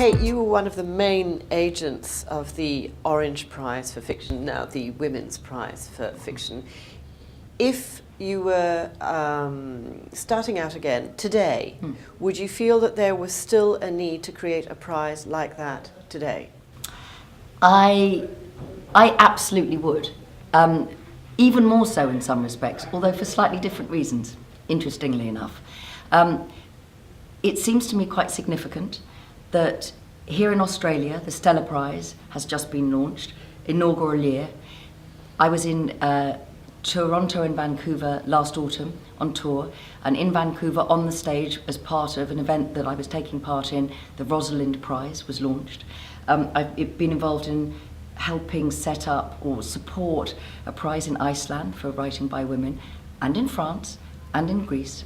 Kate, you were one of the main agents of the Orange Prize for Fiction, now the Women's Prize for Fiction. If you were starting out again today, would you feel that there was still a need to create a prize like that today? I absolutely would. Even more so in some respects, although for slightly different reasons, interestingly enough. It seems to me quite significant that here in Australia, the Stella Prize has just been launched, inaugural year. I was in Toronto and Vancouver last autumn on tour, and in Vancouver on the stage as part of an event that I was taking part in, the Rosalind Prize was launched. I've been involved in helping set up or support a prize in Iceland for writing by women, and in France, and in Greece.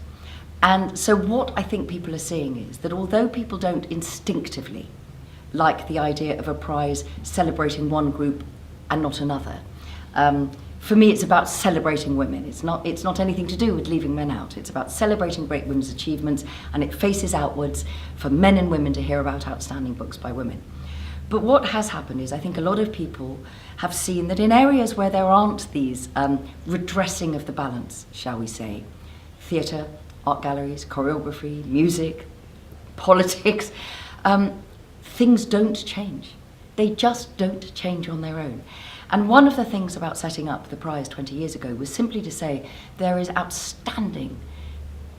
And so what I think people are seeing is that although people don't instinctively like the idea of a prize celebrating one group and not another, for me it's about celebrating women. It's not anything to do with leaving men out. It's about celebrating great women's achievements, and it faces outwards for men and women to hear about outstanding books by women. But what has happened is I think a lot of people have seen that in areas where there aren't these redressing of the balance, shall we say, theatre, art galleries, choreography, music, politics, things don't change. They just don't change on their own. And one of the things about setting up the prize 20 years ago was simply to say there is outstanding,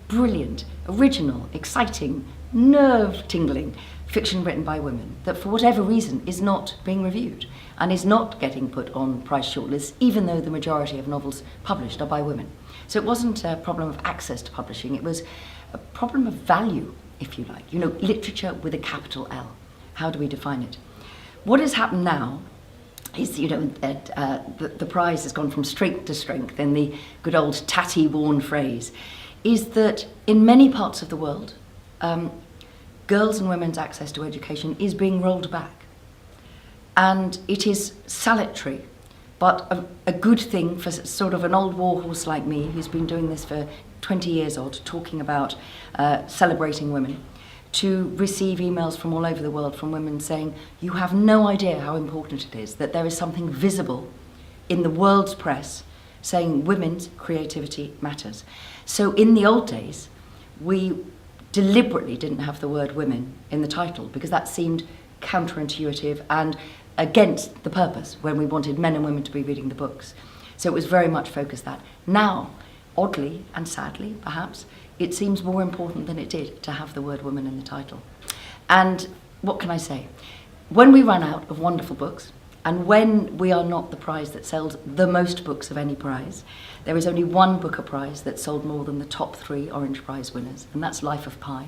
brilliant, original, exciting, nerve-tingling fiction written by women that for whatever reason is not being reviewed and is not getting put on prize shortlists, even though the majority of novels published are by women. So it wasn't a problem of access to publishing, it was a problem of value, if you like. You know, literature with a capital L. How do we define it? What has happened now is, you know, the prize has gone from strength to strength, in the good old tatty-worn phrase, is that in many parts of the world, girls' and women's access to education is being rolled back. And it is salutary, but a good thing for sort of an old warhorse like me, who's been doing this for 20 years odd, talking about celebrating women, to receive emails from all over the world from women saying, you have no idea how important it is that there is something visible in the world's press saying women's creativity matters. So in the old days, we deliberately didn't have the word women in the title because that seemed counterintuitive and against the purpose when we wanted men and women to be reading the books. So it was very much focused that. Now, oddly and sadly perhaps, it seems more important than it did to have the word woman in the title. And what can I say? When we run out of wonderful books, and when we are not the prize that sells the most books of any prize, there is only one Booker Prize that sold more than the top 3 Orange Prize winners, and that's Life of Pi.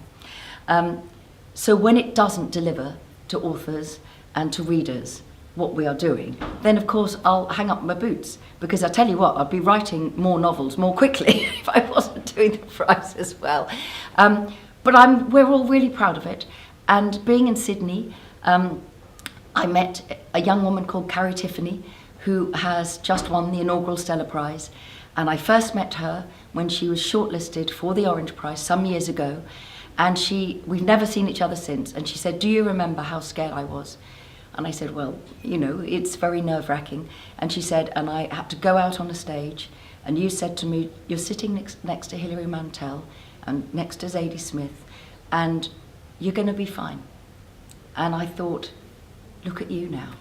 So when it doesn't deliver to authors and to readers what we are doing, then of course I'll hang up my boots, because I tell you what, I'd be writing more novels more quickly if I wasn't doing the prize as well. But we're all really proud of it, and being in Sydney, I met a young woman called Carrie Tiffany, who has just won the inaugural Stella Prize, and I first met her when she was shortlisted for the Orange Prize some years ago, and we've never seen each other since, and she said, do you remember how scared I was? And I said, well, you know, it's very nerve-wracking. And she said, and I had to go out on a stage, and you said to me, you're sitting next to Hilary Mantel and next to Zadie Smith, and you're going to be fine. And I thought, look at you now.